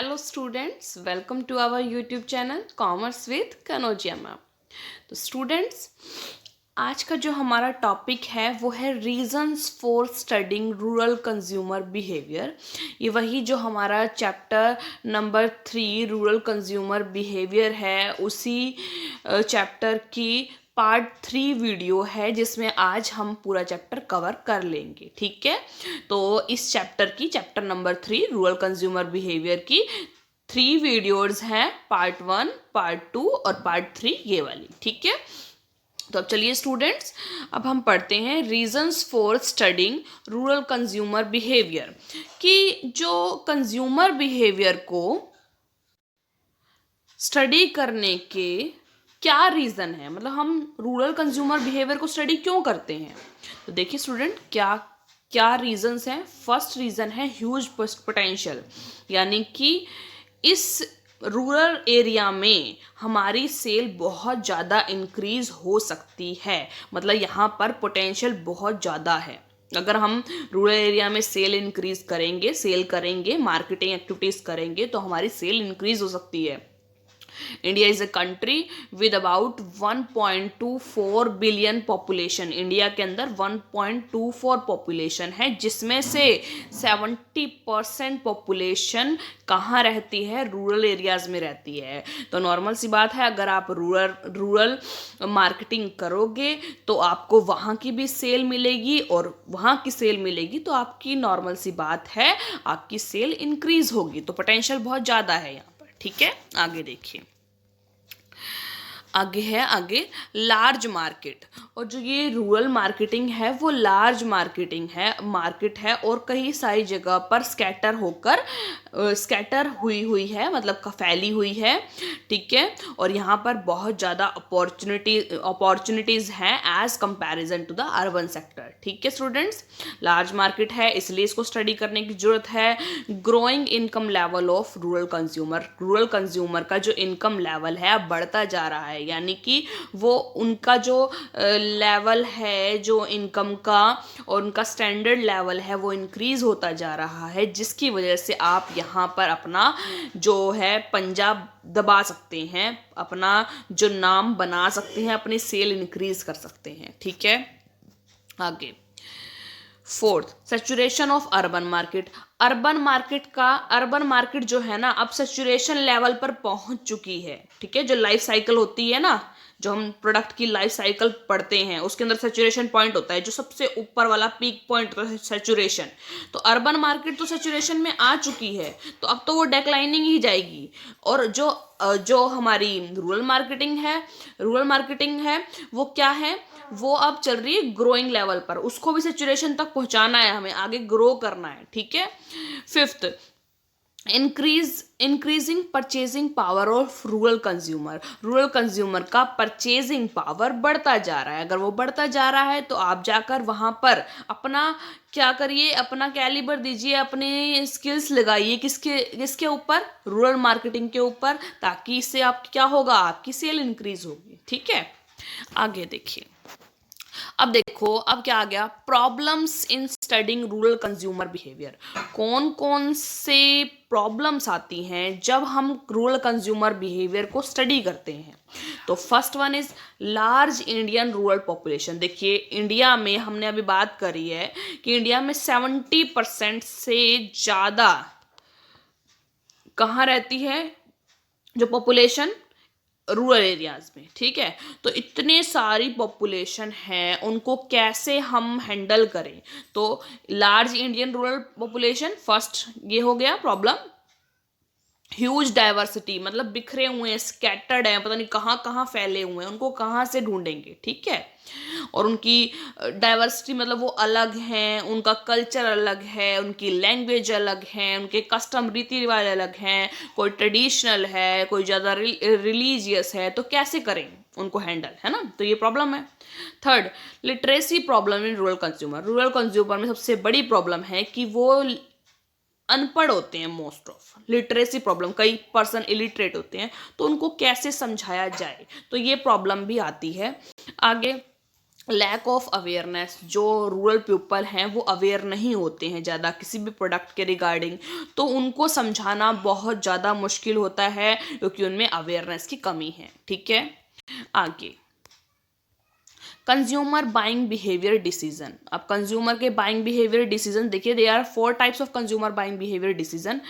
Hello students, welcome to our YouTube channel commerce with Kanaujia ma'am. तो students, आज का जो हमारा टॉपिक है वो है reasons for studying rural consumer behaviour. ये वही जो हमारा chapter number 3 rural consumer behaviour है, उसी चैप्टर की पार्ट 3 वीडियो है जिसमें आज हम पूरा चैप्टर कवर कर लेंगे। ठीक है, तो इस chapter number 3 rural consumer behaviour की 3 वीडियोज़ हैं, पार्ट 1, पार्ट 2 और पार्ट 3 ये वाली। ठीक है, तो अब चलिए स्टूडेंट्स, अब हम पढ़ते हैं reasons for studying rural consumer behaviour. कि जो कंज्यूमर बिहेवियर को स्टडी करने के क्या रीज़न है, मतलब हम रूरल कंज्यूमर बिहेवियर को स्टडी क्यों करते हैं। तो देखिए स्टूडेंट, क्या क्या रीजंस हैं। फर्स्ट रीज़न है ह्यूज पोटेंशियल, यानी कि इस रूरल एरिया में हमारी सेल बहुत ज़्यादा इंक्रीज हो सकती है। मतलब यहाँ पर पोटेंशियल बहुत ज़्यादा है। अगर हम रूरल एरिया में सेल करेंगे, मार्केटिंग एक्टिविटीज़ करेंगे तो हमारी सेल इंक्रीज हो सकती है। India is a country with about 1.24 billion population. India के अंदर 1.24 पॉपुलेशन है, जिसमें से 70% पॉपुलेशन कहाँ रहती है, रूरल एरियाज में रहती है। तो नॉर्मल सी बात है, अगर आप रूरल मार्केटिंग करोगे तो आपको वहाँ की भी सेल मिलेगी, और वहाँ की सेल मिलेगी तो आपकी नॉर्मल सी बात है, आपकी सेल इंक्रीज होगी। तो पोटेंशियल बहुत ज़्यादा है यहाँ पर। ठीक है, आगे देखिए, आगे लार्ज मार्केट। और जो ये रूरल मार्केटिंग है वो लार्ज मार्केट है और कई सारी जगह पर स्कैटर हुई है, मतलब फैली हुई है। ठीक है, और यहाँ पर बहुत ज़्यादा अपॉर्चुनिटीज़ हैं as comparison to the urban sector. ठीक है स्टूडेंट्स, लार्ज मार्केट है इसलिए इसको स्टडी करने की जरूरत है। Growing income level of rural consumer का जो इनकम लेवल है अब बढ़ता जा रहा है, यानी कि वो उनका जो लेवल है, जो इनकम का और उनका स्टैंडर्ड लेवल है, वो इंक्रीज होता जा रहा है, जिसकी वजह से आप यहाँ पर अपना जो है पंजाब दबा सकते हैं, अपना जो नाम बना सकते हैं, अपनी सेल इंक्रीज कर सकते हैं। ठीक है, आगे fourth, saturation of urban market जो है ना, अब सैचुरेशन लेवल पर पहुंच चुकी है। ठीक है, जो लाइफ साइकिल होती है ना, जो हम प्रोडक्ट की लाइफ साइकिल पढ़ते हैं, उसके अंदर सैचुरेशन पॉइंट होता है, जो सबसे ऊपर वाला पीक पॉइंट है सैचुरेशन। तो अर्बन मार्केट तो सैचुरेशन में आ चुकी है, तो अब तो वो डेक्लाइनिंग ही जाएगी। और जो हमारी रूरल मार्केटिंग है वो क्या है, वो अब चल रही है ग्रोइंग लेवल पर। उसको भी सैचुरेशन तक पहुंचाना है, हमें आगे ग्रो करना है। ठीक है, fifth, increasing purchasing power of rural consumer का परचेजिंग पावर बढ़ता जा रहा है। अगर वो बढ़ता जा रहा है तो आप जाकर वहां पर अपना क्या करिए, अपना कैलिबर दीजिए, अपने स्किल्स लगाइए किसके ऊपर, रूरल मार्केटिंग के ऊपर, ताकि इससे आप क्या होगा, आपकी सेल इंक्रीज होगी। ठीक है, आगे देखिए, अब देखो, अब क्या आ गया, problems in studying rural consumer behaviour. कौन कौन से प्रॉब्लम्स आती हैं जब हम रूरल कंज्यूमर बिहेवियर को स्टडी करते हैं। तो first one is large Indian rural population. देखिए, इंडिया में हमने अभी बात करी है कि इंडिया में 70% से ज़्यादा कहाँ रहती है, जो पॉपुलेशन रूरल एरियाज में। ठीक है, तो इतने सारी पॉपुलेशन है, उनको कैसे हम हैंडल करें। तो large Indian rural population, first ये हो गया प्रॉब्लम। ह्यूज डाइवर्सिटी, मतलब बिखरे हुए हैं, स्कैटर्ड हैं, पता नहीं कहाँ कहाँ फैले हुए हैं, उनको कहाँ से ढूंढेंगे। ठीक है, और उनकी डाइवर्सिटी मतलब वो अलग हैं, उनका कल्चर अलग है, उनकी लैंग्वेज अलग है, उनके कस्टम रीति रिवाज अलग हैं, कोई ट्रेडिशनल है, कोई ज़्यादा रिलीजियस है। तो कैसे करें उनको हैंडल, है ना। तो ये प्रॉब्लम है। Third, literacy problem in rural consumer में सबसे बड़ी प्रॉब्लम है कि वो अनपढ़ होते हैं। मोस्ट ऑफ लिटरेसी प्रॉब्लम, कई पर्सन इलिटरेट होते हैं, तो उनको कैसे समझाया जाए, तो ये प्रॉब्लम भी आती है। आगे लैक ऑफ अवेयरनेस, जो रूरल पीपल हैं वो अवेयर नहीं होते हैं ज़्यादा किसी भी प्रोडक्ट के रिगार्डिंग, तो उनको समझाना बहुत ज़्यादा मुश्किल होता है क्योंकि उनमें अवेयरनेस की कमी है। ठीक है, आगे कंज्यूमर बाइंग बिहेवियर डिसीजन। अब कंज्यूमर के बाइंग बिहेवियर डिसीजन देखिए, they are 4 types of consumer buying behaviour decision.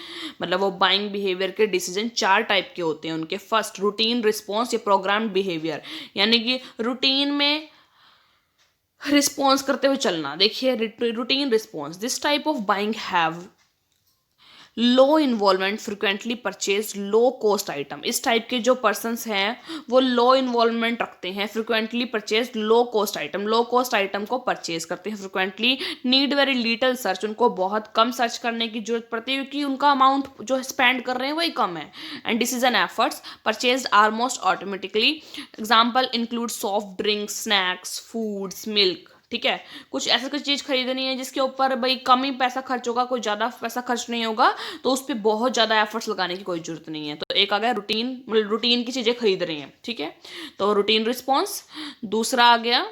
मतलब वो बाइंग बिहेवियर के डिसीजन 4 टाइप के होते हैं उनके। फर्स्ट, रूटीन रिस्पॉन्स या प्रोग्राम्ड बिहेवियर, यानी कि रूटीन में रिस्पॉन्स करते हुए चलना। देखिए routine response, this type of buying have low involvement frequently purchase low cost item. इस टाइप के जो पर्सन्स हैं वो लो इन्वॉल्वमेंट रखते हैं, frequently purchase low cost item, लो कॉस्ट आइटम को परचेज करते हैं frequently. Need very little search, उनको बहुत कम सर्च करने की जरूरत पड़ती है क्योंकि उनका अमाउंट जो स्पेंड कर रहे हैं वही कम है। And decision efforts purchase almost automatically. Example include soft drinks, snacks, foods, milk. ठीक है, कुछ ऐसा कुछ चीज़ खरीदनी है जिसके ऊपर भाई कम ही पैसा खर्च होगा, कोई ज़्यादा पैसा खर्च नहीं होगा, तो उस पर बहुत ज़्यादा एफर्ट्स लगाने की कोई जरूरत नहीं है। तो एक आ गया रूटीन, मतलब रूटीन की चीज़ें खरीद रही हैं। ठीक है, तो रूटीन रिस्पॉन्स। दूसरा आ गया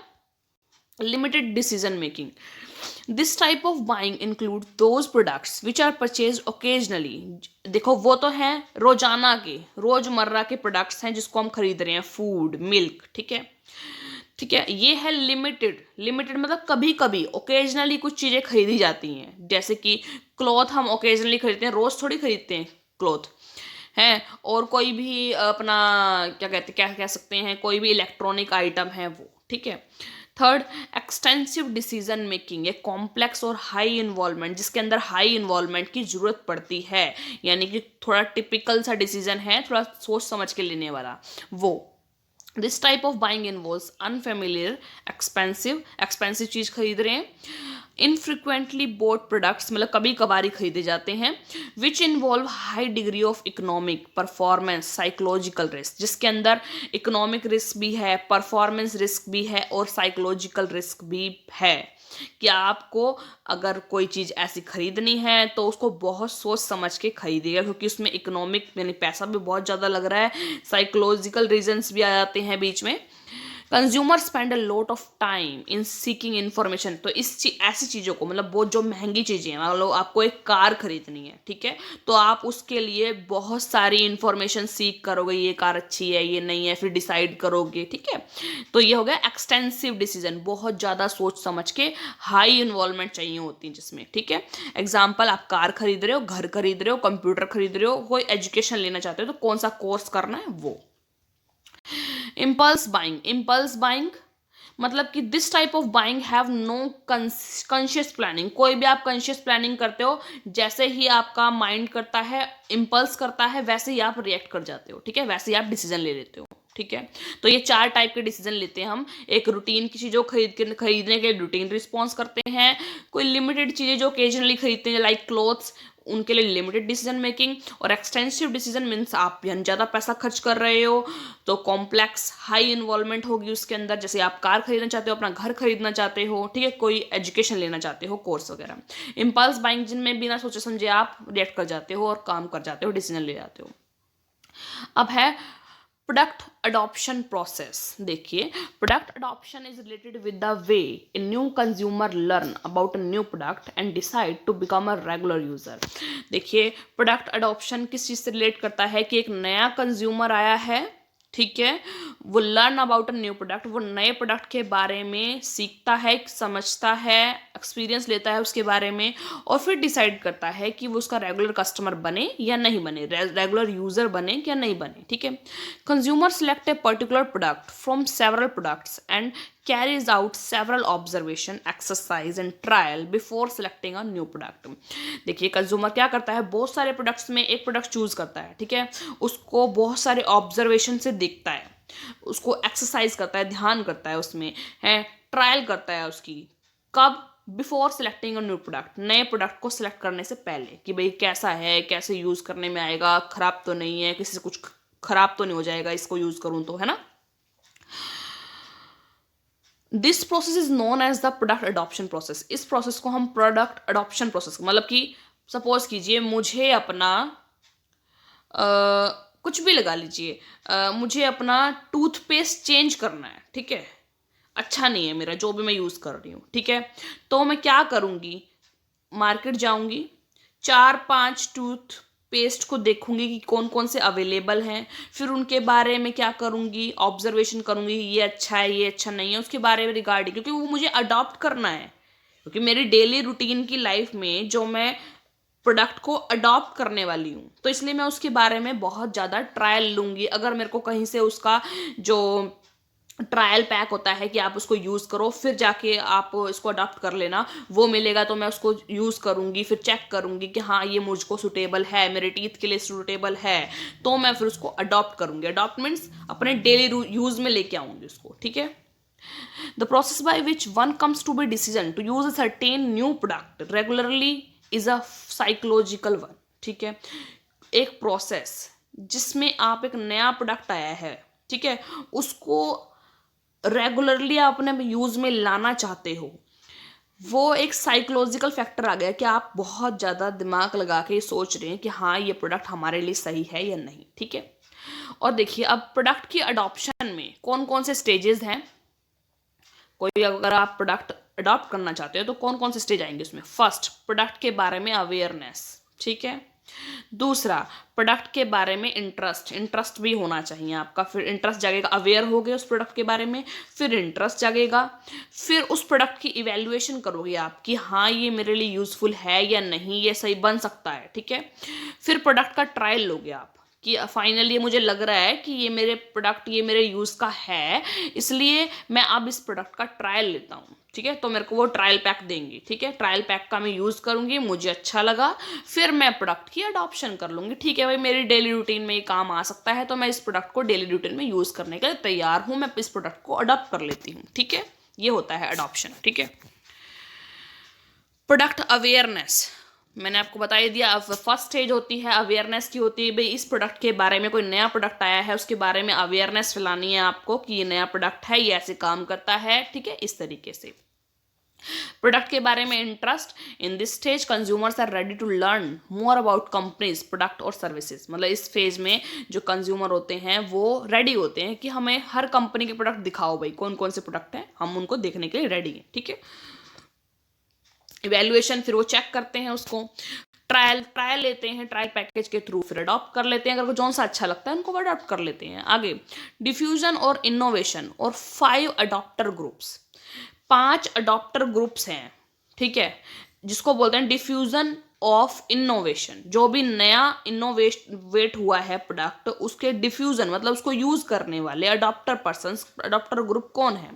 limited decision making. This type of buying include those products which are purchase occasionally. देखो वो तो हैं रोजाना के, रोजमर्रा के प्रोडक्ट्स हैं जिसको हम खरीद रहे हैं, फूड, मिल्क। ठीक है, ठीक है, ये है लिमिटेड। लिमिटेड मतलब कभी कभी ओकेजनली कुछ चीज़ें खरीदी जाती हैं, जैसे कि क्लॉथ हम ओकेजनली खरीदते हैं, रोज थोड़ी खरीदते हैं क्लॉथ है। और कोई भी अपना क्या कहते, क्या कह सकते हैं, कोई भी इलेक्ट्रॉनिक आइटम है वो। ठीक है, थर्ड, एक्सटेंसिव डिसीजन मेकिंग, ये कॉम्प्लेक्स और हाई इन्वॉल्वमेंट, जिसके अंदर हाई इन्वॉल्वमेंट की जरूरत पड़ती है, यानी कि थोड़ा टिपिकल सा डिसीजन है, थोड़ा सोच समझ के लेने वाला वो। This type of buying involves unfamiliar, expensive चीज़ खरीद रहे हैं। इनफ्रिक्वेंटली बोट प्रोडक्ट्स, मतलब कभी कभारी खरीदे जाते हैं। Which involve high degree of economic, performance, psychological risk, जिसके अंदर इकोनॉमिक रिस्क भी है, परफॉर्मेंस रिस्क भी है और साइकोलॉजिकल रिस्क भी है। कि आपको अगर कोई चीज़ ऐसी खरीदनी है तो उसको बहुत सोच समझ के खरीदिएगा, क्योंकि उसमें इकोनॉमिक यानी पैसा भी बहुत ज़्यादा लग रहा है, साइकोलॉजिकल रीजंस भी आ जाते हैं बीच में। Consumer spend a lot of time in seeking information. तो ऐसी चीज़ों को, मतलब वो जो महंगी चीज़ें हैं, मतलब आपको एक कार खरीदनी है, ठीक है, तो आप उसके लिए बहुत सारी इन्फॉर्मेशन सीख करोगे, ये कार अच्छी है, ये नहीं है, फिर डिसाइड करोगे। ठीक है, तो ये हो गया एक्सटेंसिव डिसीजन, बहुत ज़्यादा सोच समझ के, हाई इन्वॉल्वमेंट चाहिए होती है जिसमें। ठीक है, एग्जाम्पल, आप कार खरीद रहे हो, घर खरीद रहे हो, कंप्यूटर खरीद रहे हो, कोई एजुकेशन लेना चाहते हो, तो कौन सा कोर्स करना है वो। इम्पल्स बाइंग मतलब कि this type of buying have no conscious planning. कोई भी आप कॉन्शियस प्लानिंग करते हो, जैसे ही आपका माइंड करता है, इम्पल्स करता है, वैसे ही आप रिएक्ट कर जाते हो। ठीक है, वैसे ही आप डिसीजन ले लेते हो। ठीक है, तो ये 4 टाइप के डिसीजन लेते हैं हम। एक, रूटीन की चीज़ों खरीदने के रूटीन रिस्पॉन्स करते हैं। कोई लिमिटेड चीज़ें जो ओकेजनली खरीदते हैं लाइक क्लोथ्स, उनके लिए लिमिटेड डिसीजन मेकिंग। और एक्सटेंसिव डिसीजन मीन्स आप ज़्यादा पैसा खर्च कर रहे हो, तो कॉम्प्लेक्स हाई इन्वॉल्वमेंट होगी उसके अंदर, जैसे आप कार खरीदना चाहते हो, अपना घर खरीदना चाहते हो, ठीक है, कोई एजुकेशन लेना चाहते हो, कोर्स वगैरह। इम्पल्स बाइंग जिनमें बिना सोचे समझे आप रिएक्ट कर जाते हो और काम कर जाते हो, डिसीजन ले जाते हो। अब है प्रोडक्ट अडॉप्शन प्रोसेस। देखिए, product adoption is related with the way a new consumer learn about a new product and decide to become a regular user. देखिए, प्रोडक्ट अडॉप्शन किस चीज़ से रिलेट करता है कि एक नया कंज्यूमर आया है, ठीक है, वो learn about a new product, वो नए प्रोडक्ट के बारे में सीखता है, समझता है, एक्सपीरियंस लेता है उसके बारे में, और फिर डिसाइड करता है कि वो उसका रेगुलर कस्टमर बने या नहीं बने, रेगुलर यूजर बने या नहीं बने। ठीक है, consumer select a particular product from several products and carries out several observation, exercise and trial before selecting a new product। देखिए, कंज्यूमर क्या करता है, बहुत सारे प्रोडक्ट्स में एक प्रोडक्ट चूज करता है, ठीक है, उसको बहुत सारे ऑब्जर्वेशन से देखता है, उसको एक्सरसाइज करता है, ध्यान करता है, उसमें है ट्रायल करता है उसकी। कब? बिफोर सेलेक्टिंग अ न्यू प्रोडक्ट, नए प्रोडक्ट को सिलेक्ट करने से पहले, कि भाई कैसा है, कैसे यूज करने में आएगा, खराब तो नहीं है, किसी से कुछ खराब तो नहीं हो जाएगा इसको यूज करूं तो, है ना। This process is known as the product adoption process. इस प्रोसेस को हम प्रोडक्ट अडॉप्शन प्रोसेस, मतलब कि सपोज कीजिए मुझे अपना कुछ भी लगा लीजिए, मुझे अपना टूथपेस्ट चेंज करना है, ठीक है, अच्छा नहीं है मेरा जो भी मैं यूज़ कर रही हूँ, ठीक है। तो मैं क्या करूँगी, मार्केट जाऊँगी, 4-5 टूथ पेस्ट को देखूंगी कि कौन कौन से अवेलेबल हैं, फिर उनके बारे में क्या करूँगी, ऑब्जर्वेशन करूँगी, ये अच्छा है ये अच्छा नहीं है, उसके बारे में रिगार्डिंग, क्योंकि वो मुझे अडॉप्ट करना है, क्योंकि मेरी डेली रूटीन की लाइफ में जो मैं प्रोडक्ट को अडॉप्ट करने वाली हूँ, तो इसलिए मैं उसके बारे में बहुत ज़्यादा ट्रायल लूँगी। अगर मेरे को कहीं से उसका जो ट्रायल पैक होता है कि आप उसको यूज़ करो फिर जाके आप इसको अडॉप्ट कर लेना, वो मिलेगा तो मैं उसको यूज़ करूँगी, फिर चेक करूँगी कि हाँ ये मुझको सूटेबल है, मेरे टीथ के लिए सूटेबल है, तो मैं फिर उसको अडॉप्ट करूँगी। अडॉप्ट मीन्स अपने डेली यूज़ में लेके आऊँगी उसको, ठीक है। The process by which one comes to be decision to use a certain new product regularly is a psychological one, ठीक है। एक प्रोसेस जिसमें आप एक नया प्रोडक्ट आया है, ठीक है, उसको रेगुलरली आप अपने यूज में लाना चाहते हो, वो एक साइकोलॉजिकल फैक्टर आ गया कि आप बहुत ज़्यादा दिमाग लगा के सोच रहे हैं कि हाँ ये प्रोडक्ट हमारे लिए सही है या नहीं, ठीक है। और देखिए अब प्रोडक्ट की अडॉप्शन में कौन कौन से स्टेजेस हैं, कोई अगर आप प्रोडक्ट अडॉप्ट करना चाहते हो तो कौन कौन से स्टेज आएंगे उसमें। फर्स्ट, प्रोडक्ट के बारे में अवेयरनेस, ठीक है। दूसरा, प्रोडक्ट के बारे में इंटरेस्ट भी होना चाहिए आपका, फिर इंटरेस्ट जागेगा, अवेयर हो गए उस प्रोडक्ट के बारे में, फिर इंटरेस्ट जागेगा, फिर उस प्रोडक्ट की इवैल्यूएशन करोगे आप कि हाँ ये मेरे लिए यूजफुल है या नहीं, ये सही बन सकता है, ठीक है। फिर प्रोडक्ट का ट्रायल लोगे आप कि फाइनली ये मुझे लग रहा है कि ये मेरे प्रोडक्ट ये मेरे यूज़ का है, इसलिए मैं अब इस प्रोडक्ट का ट्रायल लेता हूँ, ठीक है। तो मेरे को वो ट्रायल पैक देंगी, ठीक है, ट्रायल पैक का मैं यूज़ करूँगी, मुझे अच्छा लगा, फिर मैं प्रोडक्ट की अडॉप्शन कर लूँगी, ठीक है भाई मेरी डेली रूटीन में ये काम आ सकता है, तो मैं इस प्रोडक्ट को डेली रूटीन में यूज़ करने के लिए तैयार हूँ, मैं इस प्रोडक्ट को अडॉप्ट कर लेती हूँ, ठीक है। ये होता है अडॉप्शन, ठीक है। प्रोडक्ट अवेयरनेस मैंने आपको बता ही दिया। अब फर्स्ट स्टेज होती है अवेयरनेस की, होती है भाई इस प्रोडक्ट के बारे में, कोई नया प्रोडक्ट आया है उसके बारे में अवेयरनेस फैलानी है आपको कि ये नया प्रोडक्ट है, ये ऐसे काम करता है, ठीक है, इस तरीके से। प्रोडक्ट के बारे में interest, in this stage consumers are ready to learn more about companies product और सर्विसेज। मतलब इस फेज में जो कंज्यूमर होते हैं वो रेडी होते हैं कि हमें हर कंपनी के प्रोडक्ट दिखाओ भाई, कौन कौन से प्रोडक्ट हैं, हम उनको देखने के लिए रेडी हैं, ठीक है। इवैल्यूएशन, फिर वो चेक करते हैं उसको, ट्रायल लेते हैं, ट्रायल पैकेज के थ्रू फिर अडॉप्ट कर लेते हैं, अगर जो सा अच्छा लगता है उनको वो अडॉप्ट कर लेते हैं। आगे डिफ्यूजन और इनोवेशन और 5 अडॉप्टर ग्रुप्स, 5 अडॉप्टर ग्रुप्स हैं, ठीक है, जिसको बोलते हैं डिफ्यूजन ऑफ इनोवेशन। जो भी नया इनोवेट हुआ है प्रोडक्ट, उसके डिफ्यूजन मतलब उसको यूज करने वाले अडॉप्टर पर्सन्स, अडॉप्टर ग्रुप कौन है।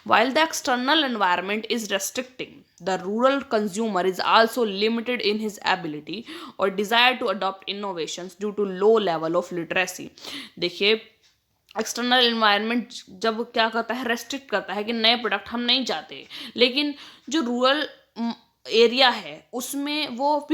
While the external environment is restricting, the rural consumer is also limited in his ability or desire to adopt innovations due to low level of literacy। देखिए external environment जब क्या करता है, restrict करता है कि नए प्रोडक्ट हम नहीं चाहते, लेकिन जो रूरल एरिया है उसमें वो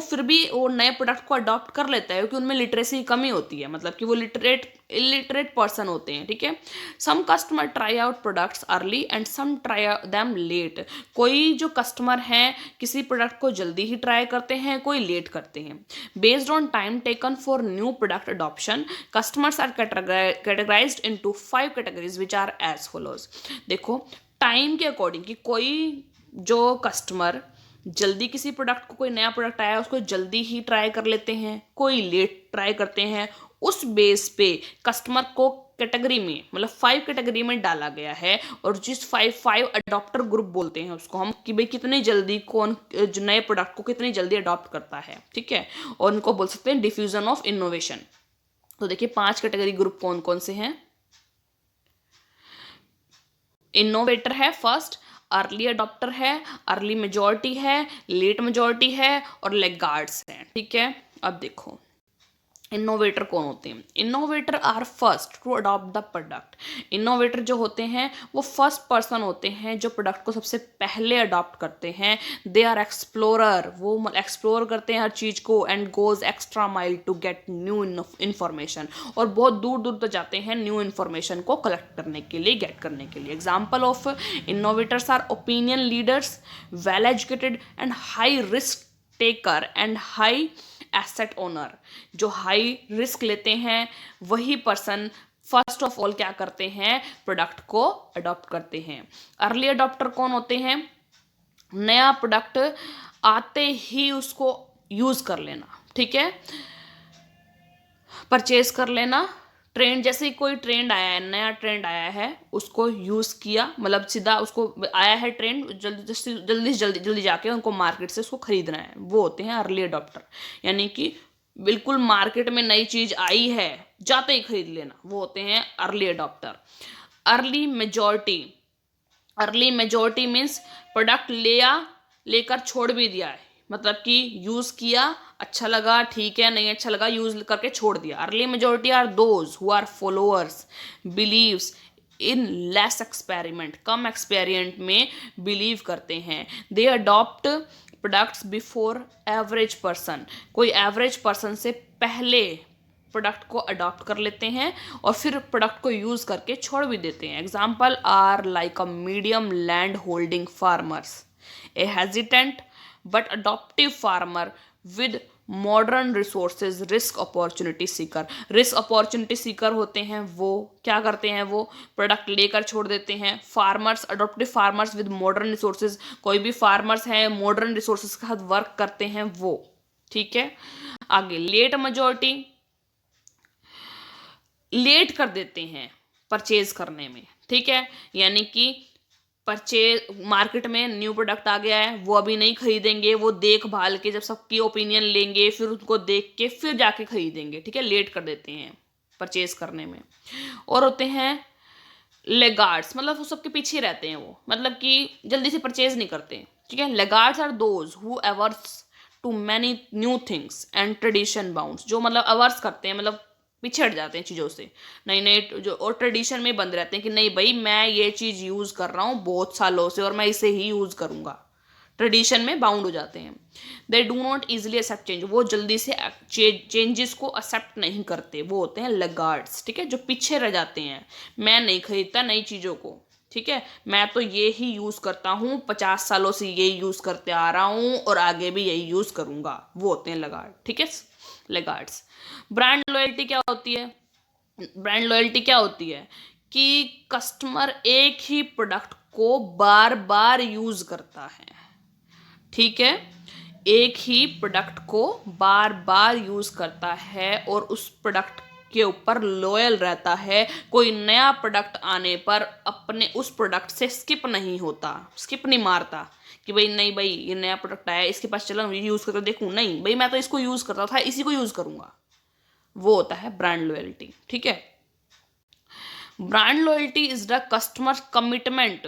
फिर भी वो नए प्रोडक्ट को अडॉप्ट कर लेता है, क्योंकि उनमें लिटरेसी की कमी होती है, मतलब कि वो इलिटरेट पर्सन होते हैं, ठीक है। Some customer try out products early and some try them late. कोई जो कस्टमर हैं किसी प्रोडक्ट को जल्दी ही ट्राई करते हैं, कोई लेट करते हैं। Based on time taken for new product adoption, customers are categorised into 5 categories which are as follows. देखो टाइम के अकॉर्डिंग कि कोई जो कस्टमर जल्दी किसी प्रोडक्ट को, कोई नया प्रोडक्ट आया उसको जल्दी ही ट्राई कर लेते हैं, कोई लेट ट्राई करते हैं, उस बेस पे कस्टमर को कैटेगरी में मतलब 5 कैटेगरी में डाला गया है। और जिस 5 अडॉप्टर ग्रुप बोलते हैं उसको हम कि भाई कितनी जल्दी कौन जो नए प्रोडक्ट को कितनी जल्दी अडॉप्ट करता है, ठीक है, और उनको बोल सकते हैं डिफ्यूजन ऑफ इनोवेशन। तो देखिए 5 कैटेगरी ग्रुप कौन कौन से हैं। इनोवेटर है फर्स्ट, अर्ली अडॉप्टर है, अर्ली मेजॉरिटी है, लेट मेजॉरिटी है और लैगार्ड्स हैं, ठीक है। अब देखो इनोवेटर कौन होते हैं। Innovator are first to adopt the product. Innovator जो होते हैं वो फर्स्ट पर्सन होते हैं जो प्रोडक्ट को सबसे पहले अडॉप्ट करते हैं। दे आर एक्सप्लोरर, वो एक्सप्लोर करते हैं हर चीज़ को, and goes extra mile to get new information, और बहुत दूर दूर तक जाते हैं न्यू इन्फॉर्मेशन को कलेक्ट करने के लिए, गेट करने के लिए। Example of innovators our opinion leaders, well educated and high risk taker and high asset owner. जो हाई रिस्क लेते हैं वही पर्सन फर्स्ट ऑफ ऑल क्या करते हैं, प्रोडक्ट को अडॉप्ट करते हैं। अर्ली अडॉप्टर कौन होते हैं, नया प्रोडक्ट आते ही उसको यूज कर लेना, ठीक है, परचेज कर लेना। ट्रेंड, जैसे ही कोई ट्रेंड आया है, नया ट्रेंड आया है, उसको यूज किया, मतलब सीधा उसको आया है ट्रेंड, जल्दी जल्दी जल्दी जल्दी जाके उनको मार्केट से उसको खरीदना है, वो होते हैं अर्ली अडॉप्टर। यानी कि बिल्कुल मार्केट में नई चीज आई है, जाते ही खरीद लेना, वो होते हैं early adopter. Early majority, early majority means product लेकर छोड़ भी दिया है, मतलब कि यूज किया, अच्छा लगा ठीक है, नहीं अच्छा लगा यूज करके छोड़ दिया। Early majority are those who are followers believes in less experiment, कम एक्सपेरिमेंट में बिलीव करते हैं। They adopt products before average person, कोई एवरेज पर्सन से पहले प्रोडक्ट को अडॉप्ट कर लेते हैं और फिर प्रोडक्ट को यूज करके छोड़ भी देते हैं। Example are like a medium land holding farmers, a hesitant but adoptive farmer with modern resources, risk opportunity seeker. Risk opportunity seeker होते हैं वो, क्या करते हैं, वो प्रोडक्ट लेकर छोड़ देते हैं। Farmers, adoptive farmers with modern resources, कोई भी फार्मर्स हैं मॉडर्न रिसोर्सेज के साथ वर्क करते हैं वो, ठीक है। आगे लेट मेजॉरिटी, लेट कर देते हैं परचेज करने में, ठीक है, यानी कि परचेज, मार्केट में न्यू प्रोडक्ट आ गया है, वो अभी नहीं खरीदेंगे, वो देख भाल के जब सबकी ओपिनियन लेंगे फिर उनको देख के फिर जाके खरीदेंगे, ठीक है, लेट कर देते हैं परचेज करने में। और होते हैं लेगार्ड्स, मतलब वो सबके पीछे रहते हैं, वो मतलब कि जल्दी से परचेज नहीं करते, ठीक है। Laggards are those who averse to many new things and tradition bounds, जो मतलब अवर्स करते हैं, मतलब पीछे हट जाते हैं चीज़ों से, नई नई जो, और ट्रेडिशन में बंद रहते हैं कि नहीं भाई मैं ये चीज़ यूज़ कर रहा हूँ बहुत सालों से और मैं इसे ही यूज़ करूँगा, ट्रेडिशन में बाउंड हो जाते हैं। They do not easily accept change, वो जल्दी से चेंजेस को एक्सेप्ट नहीं करते, वो होते हैं लगार्ड्स, ठीक है, जो पीछे रह जाते हैं। मैं नहीं खरीदता नई चीज़ों को, ठीक है, मैं तो ये ही यूज़ करता हूँ, 50 सालों से ये यूज़ करते आ रहा हूँ और आगे भी यही यूज़ करूँगा, वो होते हैं लगार्ड, ठीक है, लगार्ड्स। ब्रांड लॉयल्टी क्या होती है, ब्रांड लॉयल्टी क्या होती है कि कस्टमर एक ही प्रोडक्ट को बार बार यूज करता है, ठीक है, एक ही प्रोडक्ट को बार बार यूज करता है और उस प्रोडक्ट के ऊपर लॉयल रहता है, कोई नया प्रोडक्ट आने पर अपने उस प्रोडक्ट से स्किप नहीं होता, स्किप नहीं मारता कि भाई नहीं भाई ये नया प्रोडक्ट आया इसके पास चलो यूज करके देखूं, नहीं भाई मैं तो इसको यूज करता था इसी को यूज करूंगा, वो होता है ब्रांड लॉयल्टी, ठीक है। Brand loyalty is the customer commitment,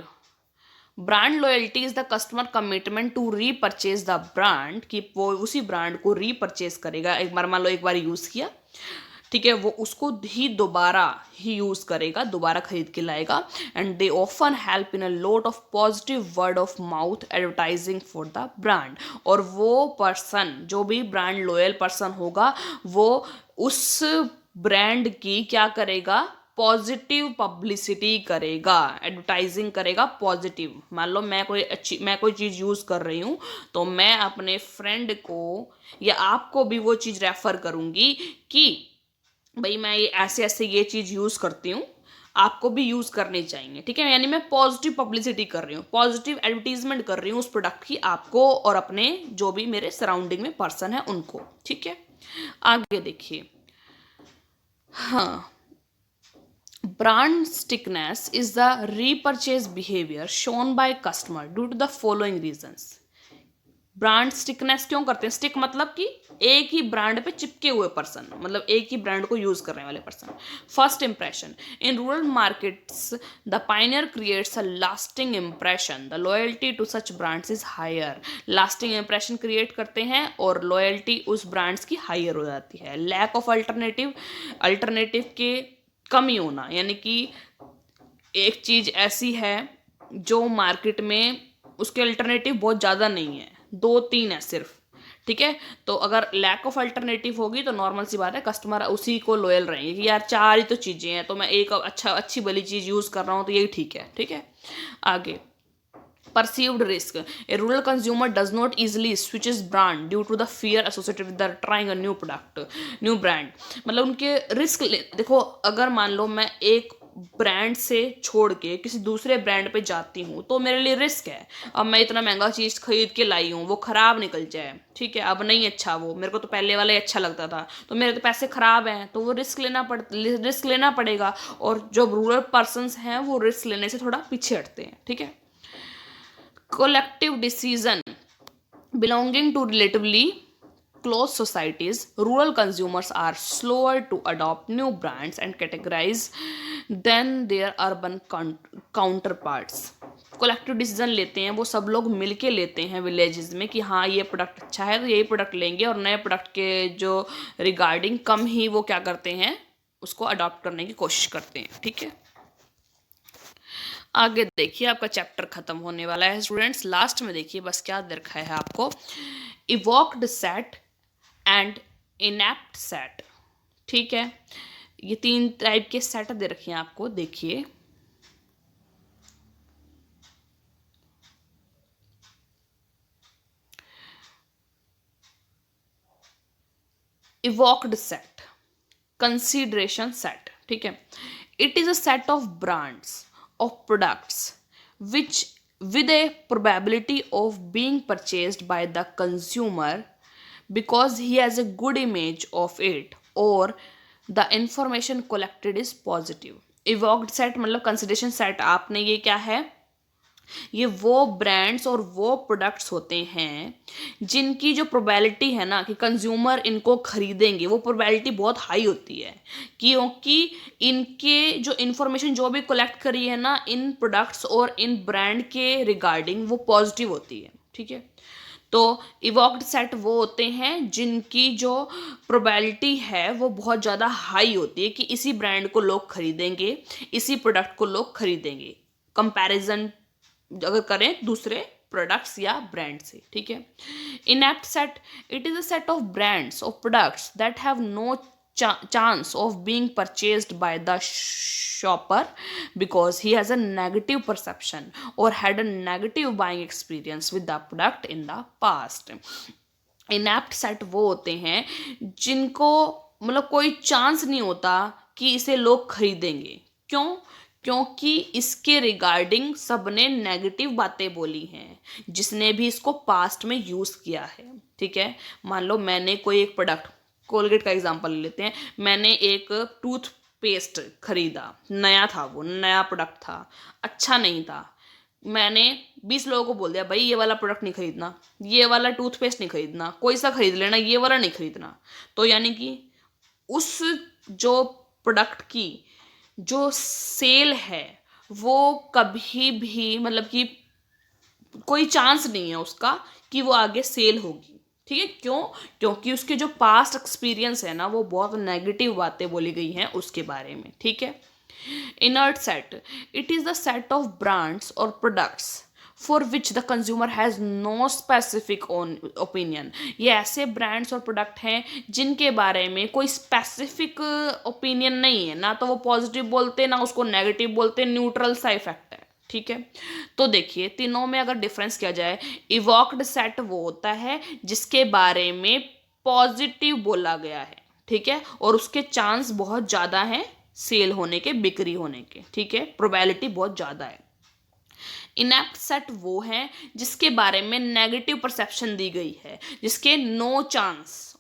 brand loyalty is the customer commitment to repurchase the brand, कि वो उसी ब्रांड को रीपरचेज करेगा, एक बार मान लो एक बार यूज किया, ठीक है, वो उसको ही दोबारा ही यूज करेगा, दोबारा खरीद के लाएगा। And they often help in a lot of positive word of mouth advertising for the brand, और वो पर्सन जो भी ब्रांड लॉयल पर्सन होगा वो उस ब्रांड की क्या करेगा, पॉजिटिव पब्लिसिटी करेगा, एडवर्टाइजिंग करेगा पॉजिटिव। मान लो मैं कोई चीज़ यूज़ कर रही हूँ तो मैं अपने फ्रेंड को या आपको भी वो चीज़ रेफर करूँगी कि भाई मैं ये ऐसे ऐसे ये चीज़ यूज़ करती हूँ, आपको भी यूज़ करनी चाहिए, ठीक है, यानी मैं पॉजिटिव पब्लिसिटी कर रही हूँ, पॉजिटिव एडवर्टीजमेंट कर रही हूँ उस प्रोडक्ट की, आपको और अपने जो भी मेरे सराउंडिंग में पर्सन है उनको, ठीक है। आगे देखिए, हाँ, brand stickiness is the repurchase behavior shown by customer due to the following reasons. Brand stickiness क्यों करते हैं, स्टिक मतलब कि एक ही ब्रांड पे चिपके हुए पर्सन, मतलब एक ही ब्रांड को यूज करने वाले person. First impression, in rural markets the pioneer creates a lasting impression, the loyalty to such brands is higher, lasting impression create करते हैं और लॉयल्टी उस ब्रांड्स की हायर हो जाती है। लैक ऑफ अल्टरनेटिव, अल्टरनेटिव के कमी होना, यानी कि एक चीज ऐसी है जो मार्केट में उसके अल्टरनेटिव बहुत ज़्यादा नहीं है, 2-3 है सिर्फ, ठीक है, तो अगर लैक ऑफ अल्टरनेटिव होगी तो नॉर्मल सी बात है कस्टमर उसी को लॉयल रहेंगे कि यार 4 ही तो चीज़ें हैं तो मैं एक अच्छी भली चीज़ यूज़ कर रहा हूँ तो यही ठीक है, ठीक है। आगे perceived risk. A rural consumer does not easily switches brand due to the fear associated with the trying a new product, new brand. मतलब उनके रिस्क देखो, अगर मान लो मैं एक ब्रांड से छोड़ के किसी दूसरे ब्रांड पे जाती हूँ तो मेरे लिए रिस्क है। अब मैं इतना महंगा चीज़ खरीद के लाई हूँ, वो ख़राब निकल जाए, ठीक है, अब नहीं अच्छा, वो मेरे को तो पहले वाला ही अच्छा लगता था, तो मेरे तो पैसे ख़राब हैं, तो वो रिस्क लेना पड़ेगा। और जो रूरल पर्सनस हैं वो रिस्क लेने से थोड़ा पीछे हटते हैं, ठीक है। collective decision belonging to relatively close societies, rural consumers are slower to adopt new brands and categorize than their urban counterparts. Collective decision लेते हैं वो सब लोग मिलके लेते हैं विलेजेस में कि हाँ ये प्रोडक्ट अच्छा है तो यही प्रोडक्ट लेंगे, और नए प्रोडक्ट के जो रिगार्डिंग कम ही वो क्या करते हैं, उसको अडॉप्ट करने की कोशिश करते हैं, ठीक है। आगे देखिए, आपका चैप्टर खत्म होने वाला है स्टूडेंट्स। लास्ट में देखिए बस क्या दे रखा है आपको, evoked set and inept set, ठीक है। ये 3 टाइप के सेट दे रखे हैं आपको, देखिए। इवोक्ड सेट, कंसीडरेशन सेट, ठीक है। It is a set of brands of products which with a probability of being purchased by the consumer because he has a good image of it or the information collected is positive. Evoked set मतलब consideration set, आपने ये क्या है, ये वो brands और वो products होते हैं जिनकी जो प्रोबेबिलिटी है ना कि कंज्यूमर इनको खरीदेंगे, वो प्रोबेबिलिटी बहुत हाई होती है, क्योंकि इनके जो इन्फॉर्मेशन जो भी कलेक्ट करी है ना इन प्रोडक्ट्स और इन ब्रांड के रिगार्डिंग वो पॉजिटिव होती है, ठीक है। तो इवोक्ड सेट वो होते हैं जिनकी जो प्रोबेबिलिटी है वो बहुत ज़्यादा हाई होती है कि इसी ब्रांड को लोग खरीदेंगे, इसी प्रोडक्ट को लोग खरीदेंगे, कंपैरिजन अगर करें दूसरे प्रोडक्ट्स या ब्रांड से, ठीक है। Inept set, it is a set of brands और products that have no chance of being purchased by the shopper because he has a negative perception or had a negative buying experience with the product in the past. Inept set वो होते हैं जिनको मतलब कोई chance नहीं होता कि इसे लोग खरीदेंगे, क्यों, क्योंकि इसके रिगार्डिंग सबने नेगेटिव बातें बोली हैं जिसने भी इसको पास्ट में यूज़ किया है, ठीक है। मान लो मैंने कोई एक प्रोडक्ट, कोलगेट का एग्जांपल ले लेते हैं, मैंने एक टूथपेस्ट खरीदा, नया था, वो नया प्रोडक्ट था, अच्छा नहीं था, मैंने 20 लोगों को बोल दिया भाई ये वाला प्रोडक्ट नहीं खरीदना, ये वाला टूथपेस्ट नहीं खरीदना, कोई सा खरीद लेना, ये वाला नहीं खरीदना। तो यानी कि उस जो प्रोडक्ट की जो सेल है वो कभी भी मतलब कि कोई चांस नहीं है उसका कि वो आगे सेल होगी, ठीक है। क्यों, क्योंकि उसके जो पास्ट एक्सपीरियंस है ना वो बहुत नेगेटिव बातें बोली गई हैं उसके बारे में, ठीक है। Inert set, it is the set of brands और products for which the consumer has no specific opinion. ये ऐसे ब्रांड्स और प्रोडक्ट हैं जिनके बारे में कोई स्पेसिफिक ओपिनियन नहीं है, ना तो वो पॉजिटिव बोलते ना उसको नेगेटिव बोलते, न्यूट्रल सा इफेक्ट है, ठीक है। तो देखिए तीनों में अगर डिफरेंस किया जाए, इवोक्ड सेट वो होता है जिसके बारे में पॉजिटिव बोला गया है, ठीक है, और उसके चांस बहुत ज़्यादा हैं सेल होने के, बिक्री होने के, ठीक है, प्रोबेबिलिटी बहुत ज़्यादा है। इनएप्ट सेट वो है जिसके बारे में नेगेटिव परसेप्शन दी गई है, जिसके नो चांस,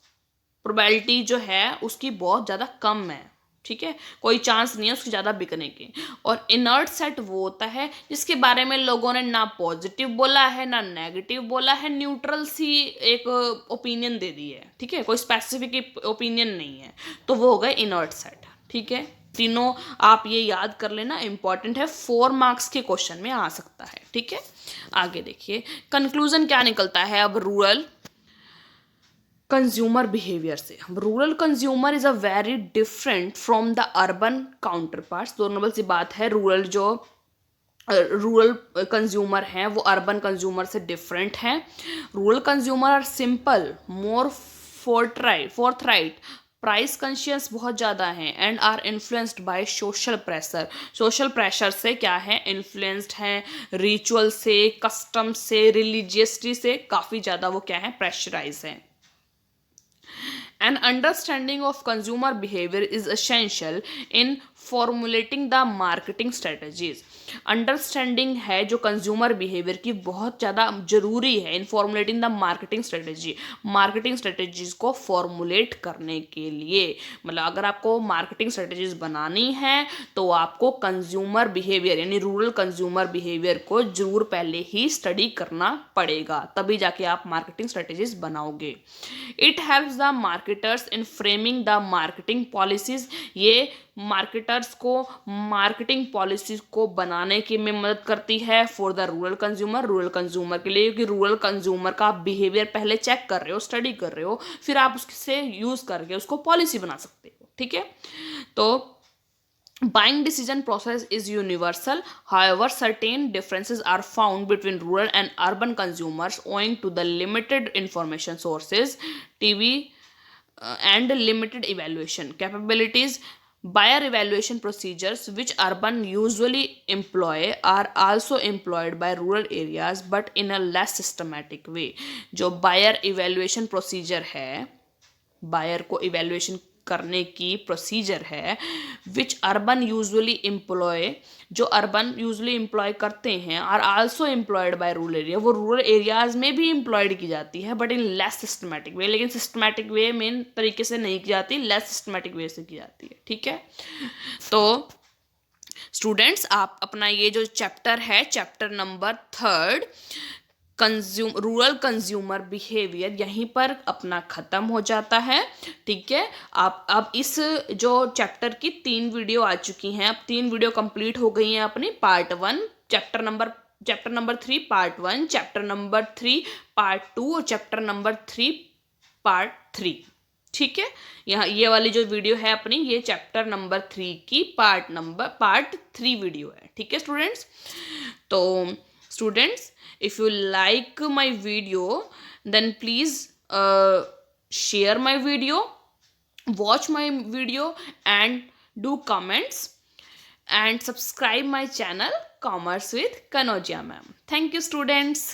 प्रोबेबिलिटी जो है उसकी बहुत ज़्यादा कम है, ठीक है, कोई चांस नहीं है उसकी ज़्यादा बिकने के। और इनर्ट सेट वो होता है जिसके बारे में लोगों ने ना पॉजिटिव बोला है ना नेगेटिव बोला है, न्यूट्रल सी एक ओपिनियन दे दी है, ठीक है, कोई स्पेसिफिक ओपिनियन नहीं है, तो वो हो गए इनर्ट सेट, ठीक है। तीनों आप ये याद कर लेना, इंपॉर्टेंट है, 4 मार्क्स के क्वेश्चन में आ सकता है, ठीक है। आगे देखिए कंक्लूजन क्या निकलता है अब रूरल कंज्यूमर बिहेवियर से। Rural consumer is a very different from the urban counterparts. दो नंबर सी बात है, रूरल कंज्यूमर हैं वो अर्बन कंज्यूमर से डिफरेंट हैं। Rural consumer are simple, more forthright, price conscious बहुत ज़्यादा हैं and are influenced by social pressure. Social pressure से क्या है, इन्फ्लुएंस्ड हैं, रिचुअल से, कस्टम से, रिलीजियसिटी से काफ़ी ज़्यादा वो क्या है, प्रेशराइज हैं। An understanding of consumer behavior is essential in formulating the marketing strategies. Understanding है जो कंज्यूमर बिहेवियर की बहुत ज़्यादा ज़रूरी है in formulating the marketing strategy. Marketing strategies को फॉर्मुलेट करने के लिए, मतलब अगर आपको मार्केटिंग स्ट्रेटेजीज बनानी है तो आपको कंज्यूमर बिहेवियर यानी रूरल कंज्यूमर बिहेवियर को जरूर पहले ही स्टडी करना पड़ेगा, तभी जाके आप मार्केटिंग स्ट्रेटेजीज बनाओगे। It helps the marketers in framing the marketing policies. ये मार्केटर्स को मार्केटिंग पॉलिसीज को बनाने की में मदद करती है फॉर द रूरल कंज्यूमर के लिए, क्योंकि रूरल कंज्यूमर का बिहेवियर पहले चेक कर रहे हो, स्टडी कर रहे हो, फिर आप उससे यूज करके उसको पॉलिसी बना सकते हो। ठीक है, तो buying decision process is universal. However, certain differences are found between rural and urban consumers owing to the limited information sources, TV, and limited evaluation capabilities. Buyer evaluation procedures which urban usually employ are also employed by rural areas but in a less systematic way. जो buyer evaluation procedure है, buyer को evaluation करने की procedure है, which urban usually employ, जो urban usually employ करते हैं, are also employed by rural area, वो रूरल एरियाज में भी एम्प्लॉयड की जाती है but in less systematic way, लेकिन सिस्टमेटिक वे मेन तरीके से नहीं की जाती, लेस सिस्टमेटिक वे से की जाती है। ठीक है, तो स्टूडेंट्स आप अपना ये जो चैप्टर है, chapter number 3 rural consumer behaviour, यहीं पर अपना ख़त्म हो जाता है। ठीक है, आप अब इस जो चैप्टर की 3 वीडियो आ चुकी हैं, अब 3 वीडियो कंप्लीट हो गई हैं अपनी। Part 1 chapter number 3 part 1, chapter number 3 part 2 और चैप्टर नंबर 3 पार्ट 3। ठीक है, यहाँ ये वाली जो वीडियो है अपनी, ये चैप्टर नंबर 3 की पार्ट 3 वीडियो है। ठीक है स्टूडेंट्स, तो students if you like my video then please share my video, watch my video and do comments and subscribe my channel Commerce with Kanojia ma'am. Thank you students.